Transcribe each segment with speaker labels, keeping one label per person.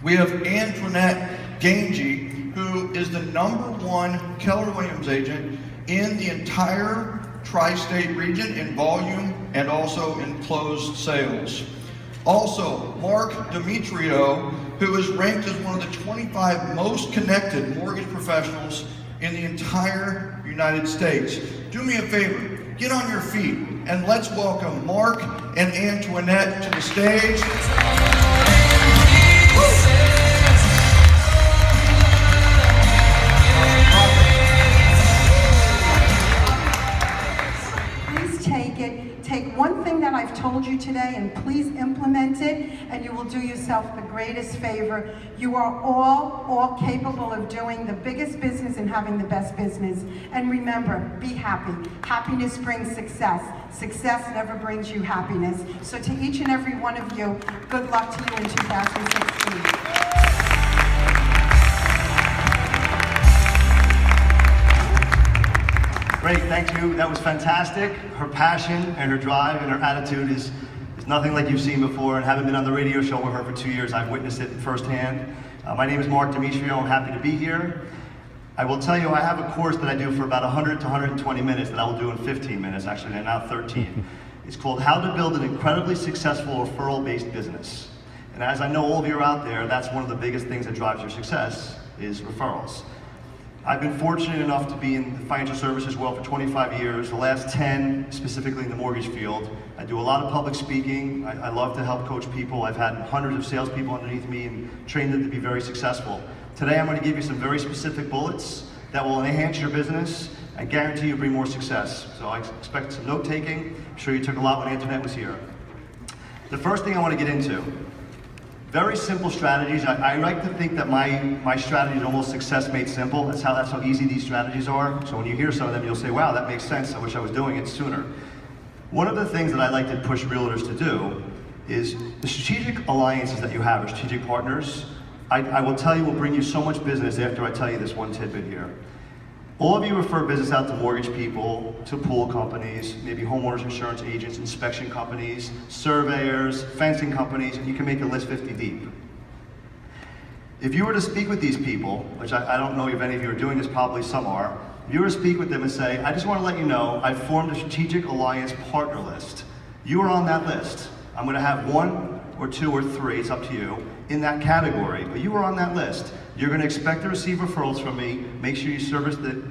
Speaker 1: We have Antoinette Gange, who is the #1 Keller Williams agent in the entire tri-state region in volume and also in closed sales. Also, Mark Demetrio, who is ranked as one of the 25 most connected mortgage professionals in the entire United States. Do me a favor, get on your feet and let's welcome Mark and Antoinette to the stage.
Speaker 2: Take one thing that I've told you today and please implement it, and you will do yourself the greatest favor. You are all capable of doing the biggest business and having the best business. And remember, be happy. Happiness brings success. Success never brings you happiness. So to each and every one of you, good luck to you in 2016.
Speaker 3: Great, thank you. That was fantastic. Her passion and her drive and her attitude is nothing like you've seen before. And having been on the radio show with her for 2 years, I've witnessed it firsthand. My name is Mark Demetrio. I'm happy to be here. I will tell you, I have a course that I do for about 100 to 120 minutes that I will do in 15 minutes, actually, and now 13. It's called How to Build an Incredibly Successful Referral-Based Business. And as I know all of you are out there, that's one of the biggest things that drives your success is referrals. I've been fortunate enough to be in the financial services world for 25 years, the last 10 specifically in the mortgage field. I do a lot of public speaking. I love to help coach people. I've had hundreds of salespeople underneath me and trained them to be very successful. Today I'm going to give you some very specific bullets that will enhance your business and guarantee you bring more success. So I expect some note taking. I'm sure you took a lot when Antoinette was here. The first thing I want to get into, very simple strategies. I like to think that my strategy is almost success made simple. That's how easy these strategies are. So when you hear some of them, you'll say, wow, that makes sense. I wish I was doing it sooner. One of the things that I like to push realtors to do is the strategic alliances that you have, or strategic partners, I will tell you will bring you so much business after I tell you this one tidbit here. All of you refer business out to mortgage people, to pool companies, maybe homeowners insurance agents, inspection companies, surveyors, fencing companies, and you can make a list 50 deep. If you were to speak with these people, which I don't know if any of you are doing this, probably some are, if you were to speak with them and say, I just want to let you know, I've formed a strategic alliance partner list. You are on that list. I'm going to have 1 or 2 or 3, it's up to you, in that category, but you are on that list. You're going to expect to receive referrals from me. Make sure you service the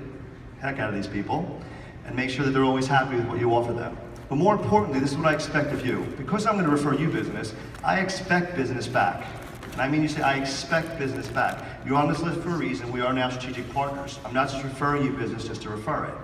Speaker 3: heck out of these people and make sure that they're always happy with what you offer them. But more importantly, this is what I expect of you. Because I'm going to refer you business, I expect business back. And I mean, you say, I expect business back. You're on this list for a reason. We are now strategic partners. I'm not just referring you business just to refer it.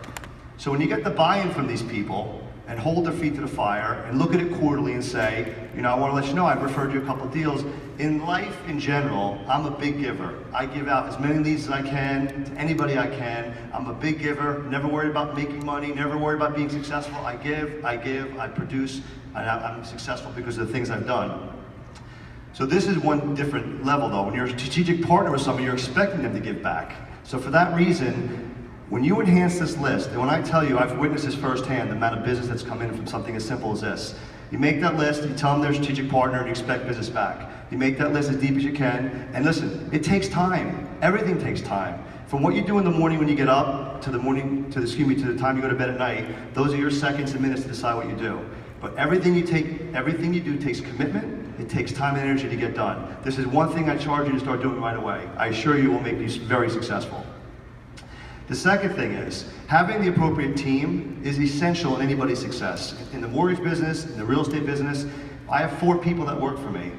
Speaker 3: So when you get the buy-in from these people and hold their feet to the fire and look at it quarterly and say, you know, I want to let you know I've referred you a couple of deals. In life in general, I'm a big giver. I give out as many leads as I can to anybody I can. I'm a big giver, never worried about making money, never worried about being successful. I give, I produce, and I'm successful because of the things I've done. So this is one different level though. When you're a strategic partner with someone, you're expecting them to give back. So for that reason, when you enhance this list, and when I tell you, I've witnessed this firsthand, the amount of business that's come in from something as simple as this. You make that list, you tell them they're a strategic partner, and you expect business back. You make that list as deep as you can, and listen, it takes time. Everything takes time. From what you do in the morning when you get up, to the time you go to bed at night, those are your seconds and minutes to decide what you do. But everything you do takes commitment, it takes time and energy to get done. This is one thing I charge you to start doing right away. I assure you it will make you very successful. The second thing is, having the appropriate team is essential in anybody's success. In the mortgage business, in the real estate business, I have 4 people that work for me.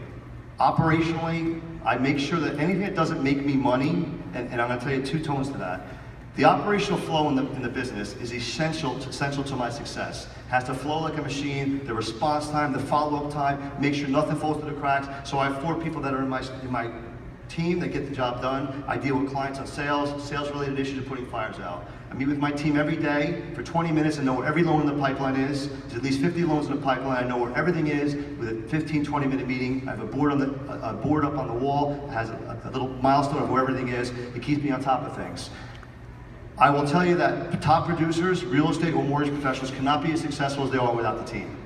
Speaker 3: Operationally, I make sure that anything that doesn't make me money, and I'm going to tell you 2 tones to that. The operational flow in the business is essential to my success. It has to flow like a machine, the response time, the follow-up time, make sure nothing falls through the cracks. So I have 4 people that are in my team that get the job done. I deal with clients on sales-related issues of putting fires out. I meet with my team every day for 20 minutes and know where every loan in the pipeline is. There's at least 50 loans in the pipeline. I know where everything is with a 15, 20-minute meeting. I have a board up on the wall that has a little milestone of where everything is. It keeps me on top of things. I will tell you that top producers, real estate or mortgage professionals cannot be as successful as they are without the team.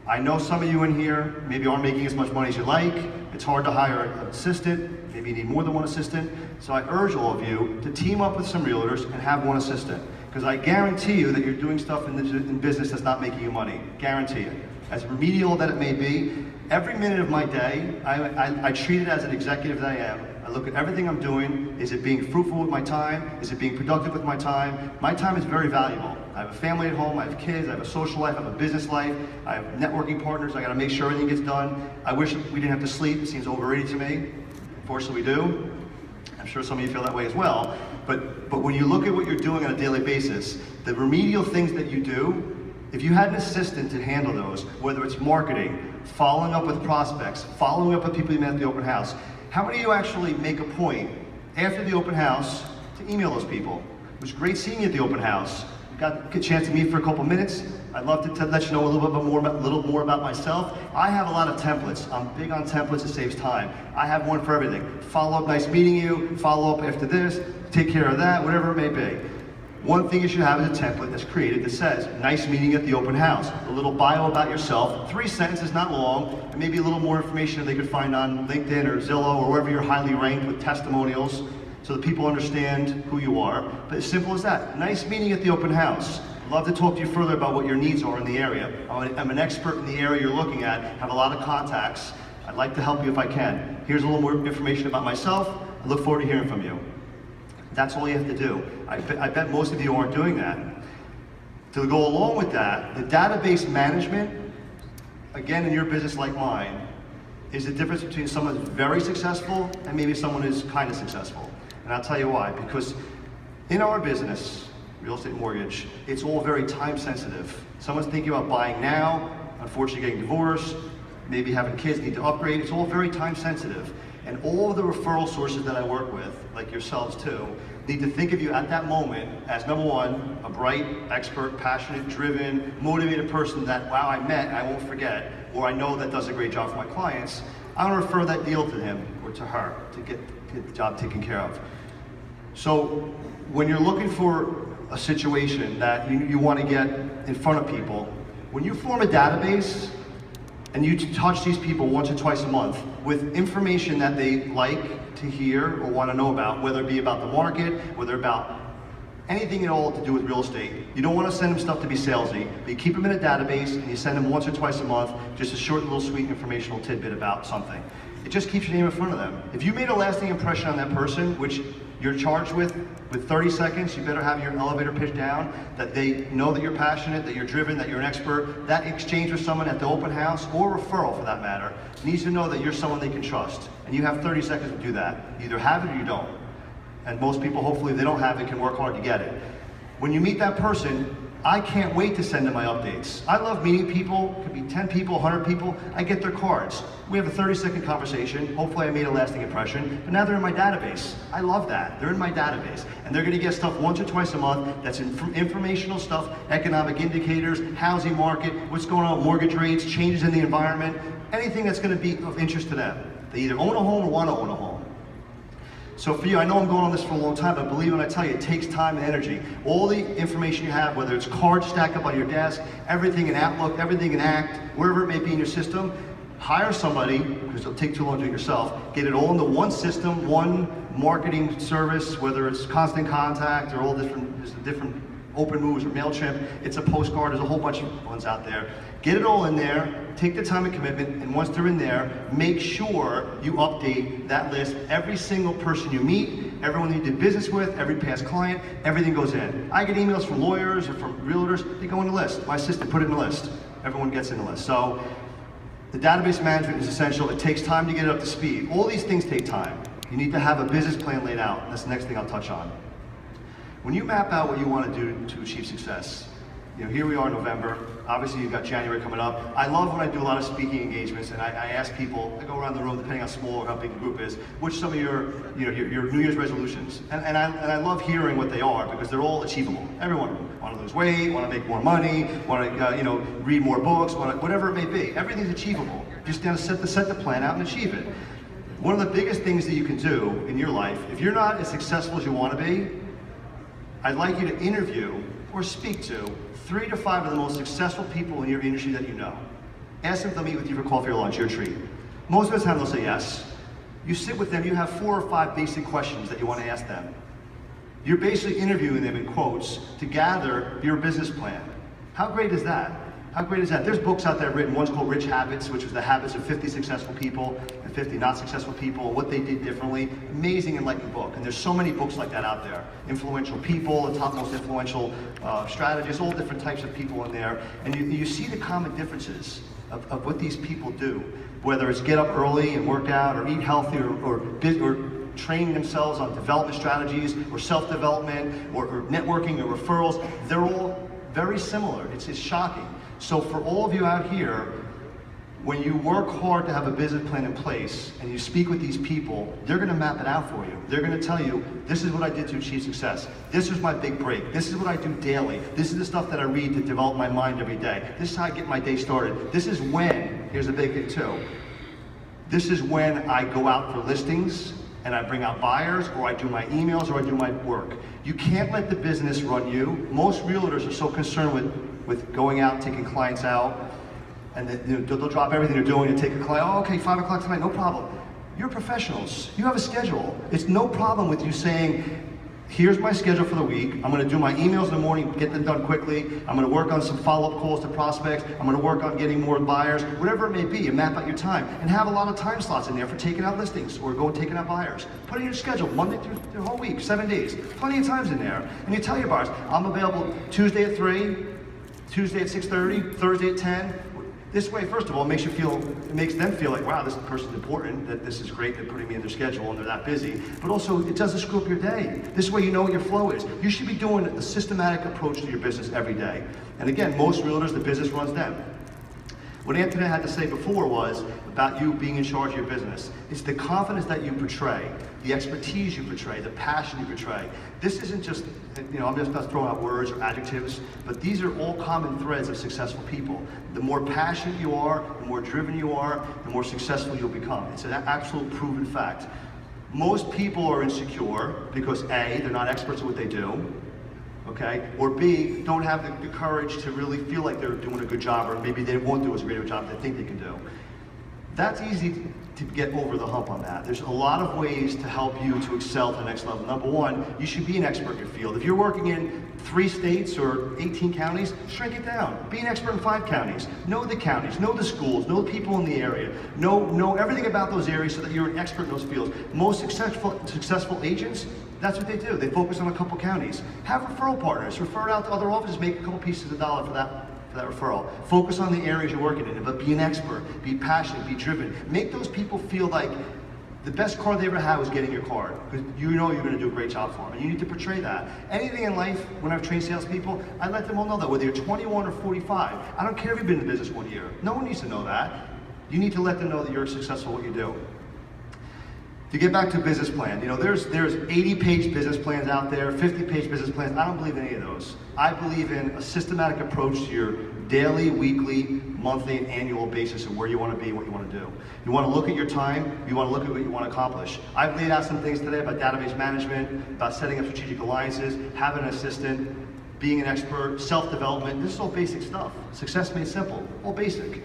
Speaker 3: I know some of you in here maybe aren't making as much money as you like. It's hard to hire an assistant. Maybe you need more than one assistant. So I urge all of you to team up with some realtors and have one assistant. Because I guarantee you that you're doing stuff in business that's not making you money. Guarantee it. As remedial that it may be, every minute of my day, I treat it as an executive that I am. I look at everything I'm doing. Is it being fruitful with my time? Is it being productive with my time? My time is very valuable. I have a family at home, I have kids, I have a social life, I have a business life, I have networking partners, I gotta make sure everything gets done. I wish we didn't have to sleep, it seems overrated to me. Unfortunately we do. I'm sure some of you feel that way as well. But when you look at what you're doing on a daily basis, the remedial things that you do, if you had an assistant to handle those, whether it's marketing, following up with prospects, following up with people you met at the open house, how many of you actually make a point after the open house to email those people? It was great seeing you at the open house. Got a chance to meet for a couple minutes. I'd love to let you know a little more about myself. I have a lot of templates. I'm big on templates, it saves time. I have one for everything. Follow up, nice meeting you. Follow up after this, take care of that, whatever it may be. One thing you should have is a template that's created that says, nice meeting at the open house. A little bio about yourself, 3 sentences, not long, and maybe a little more information that they could find on LinkedIn or Zillow or wherever you're highly ranked with testimonials so that people understand who you are. But as simple as that, nice meeting at the open house. I'd love to talk to you further about what your needs are in the area. I'm an expert in the area you're looking at, have a lot of contacts. I'd like to help you if I can. Here's a little more information about myself. I look forward to hearing from you. That's all you have to do. I bet most of you aren't doing that. To go along with that, the database management, again in your business like mine, is the difference between someone who's very successful and maybe someone who's kind of successful. And I'll tell you why. Because in our business, real estate mortgage, it's all very time sensitive. Someone's thinking about buying now, unfortunately getting divorced, maybe having kids, need to upgrade. It's all very time sensitive. And all of the referral sources that I work with, like yourselves too, need to think of you at that moment as number one, a bright, expert, passionate, driven, motivated person that, wow, I met, I won't forget, or I know that does a great job for my clients. I want to refer that deal to him or to her to get the job taken care of. So when you're looking for a situation that you want to get in front of people, when you form a database, and you touch these people once or twice a month with information that they like to hear or want to know about, whether it be about the market, whether about anything at all to do with real estate. You don't want to send them stuff to be salesy, but you keep them in a database and you send them once or twice a month, just a short little sweet informational tidbit about something. It just keeps your name in front of them. If you made a lasting impression on that person, which you're charged with 30 seconds, you better have your elevator pitch down, that they know that you're passionate, that you're driven, that you're an expert. That exchange with someone at the open house, or referral for that matter, needs to know that you're someone they can trust. And you have 30 seconds to do that. You either have it or you don't. And most people, hopefully, if they don't have it, can work hard to get it. When you meet that person, I can't wait to send them my updates. I love meeting people, it could be 10 people, 100 people, I get their cards. We have a 30-second conversation, hopefully I made a lasting impression, but now they're in my database. I love that, they're in my database. And they're gonna get stuff once or twice a month that's informational stuff, economic indicators, housing market, what's going on with mortgage rates, changes in the environment, anything that's gonna be of interest to them. They either own a home or wanna own a home. So for you, I know I'm going on this for a long time, but believe me when I tell you, it takes time and energy. All the information you have, whether it's cards stacked up on your desk, everything in Outlook, everything in Act, wherever it may be in your system, hire somebody, because it'll take too long to do it yourself, get it all into one system, one marketing service, whether it's Constant Contact or all different, there's different Open Moves or MailChimp, it's a postcard, there's a whole bunch of ones out there. Get it all in there, take the time and commitment, and once they're in there, make sure you update that list. Every single person you meet, everyone you did business with, every past client, everything goes in. I get emails from lawyers or from realtors, they go in the list. My assistant put it in the list. Everyone gets in the list. So the database management is essential. It takes time to get it up to speed. All these things take time. You need to have a business plan laid out. That's the next thing I'll touch on. When you map out what you want to do to achieve success, you know, here we are in November. Obviously, you've got January coming up. I love when I do a lot of speaking engagements, and I ask people, I go around the room, depending on how small or how big the group is, which some of your New Year's resolutions. And I love hearing what they are, because they're all achievable. Everyone want to lose weight, want to make more money, want to read more books, whatever it may be. Everything's achievable. Just got to set the plan out and achieve it. One of the biggest things that you can do in your life, if you're not as successful as you want to be, I'd like you to interview or speak to 3 to 5 of the most successful people in your industry that you know. Ask them if they'll meet with you for coffee or lunch, your treat. Most of the time they'll say yes. You sit with them, you have 4 or 5 basic questions that you want to ask them. You're basically interviewing them in quotes to gather your business plan. How great is that? How great is that? There's books out there written, one's called Rich Habits, which was the habits of 50 successful people and 50 not successful people, what they did differently. Amazing enlightening book. And there's so many books like that out there. Influential people, the top most influential strategists, all different types of people in there. And you see the common differences of what these people do, whether it's get up early and work out or eat healthy or training themselves on development strategies or self-development or networking or referrals. They're all very similar. It's shocking. So for all of you out here, when you work hard to have a business plan in place and you speak with these people, they're going to map it out for you. They're going to tell you, this is what I did to achieve success. This is my big break. This is what I do daily. This is the stuff that I read to develop my mind every day. This is how I get my day started. This is when, here's a big thing too, this is when I go out for listings and I bring out buyers, or I do my emails, or I do my work. You can't let the business run you. Most realtors are so concerned with going out, taking clients out, and they'll drop everything they're doing and take a client. Oh, okay, 5 o'clock tonight, no problem. You're professionals. You have a schedule. It's no problem with you saying, here's my schedule for the week. I'm going to do my emails in the morning, get them done quickly. I'm going to work on some follow-up calls to prospects. I'm going to work on getting more buyers, whatever it may be, and map out your time. And have a lot of time slots in there for taking out listings or taking out buyers. Put in your schedule, Monday through the whole week, 7 days. Plenty of times in there. And you tell your buyers, I'm available Tuesday at 3, Tuesday at 6:30, Thursday at 10. This way, first of all, it makes them feel like, wow, this person's important, that this is great, they're putting me in their schedule and they're that busy. But also, it doesn't screw up your day. This way you know what your flow is. You should be doing a systematic approach to your business every day. And again, most realtors, the business runs them. What Antoinette had to say before was about you being in charge of your business. It's the confidence that you portray, the expertise you portray, the passion you portray. This isn't just, I'm just not throwing out words or adjectives, but these are all common threads of successful people. The more passionate you are, the more driven you are, the more successful you'll become. It's an absolute proven fact. Most people are insecure because A, they're not experts at what they do, okay? Or B, don't have the courage to really feel like they're doing a good job, or maybe they won't do as great a job as they think they can do. That's easy to get over the hump on that. There's a lot of ways to help you to excel to the next level. Number one, you should be an expert in your field. If you're working in 3 states or 18 counties, shrink it down. Be an expert in 5 counties. Know the counties, know the schools, know the people in the area. Know everything about those areas so that you're an expert in those fields. Most successful agents, that's what they do. They focus on a couple counties. Have referral partners. Refer it out to other offices. Make a couple pieces of $1 for that referral. Focus on the areas you're working in, but be an expert. Be passionate. Be driven. Make those people feel like the best card they ever had was getting your card, because you know you're going to do a great job for them, and you need to portray that. Anything in life, when I've trained salespeople, I let them all know that, whether you're 21 or 45. I don't care if you've been in the business 1 year. No one needs to know that. You need to let them know that you're successful at what you do. To get back to a business plan, there's 80-page business plans out there, 50-page business plans. I don't believe in any of those. I believe in a systematic approach to your daily, weekly, monthly, and annual basis of where you want to be, what you want to do. You want to look at your time, you want to look at what you want to accomplish. I've laid out some things today about database management, about setting up strategic alliances, having an assistant, being an expert, self-development. This is all basic stuff. Success made simple, all basic.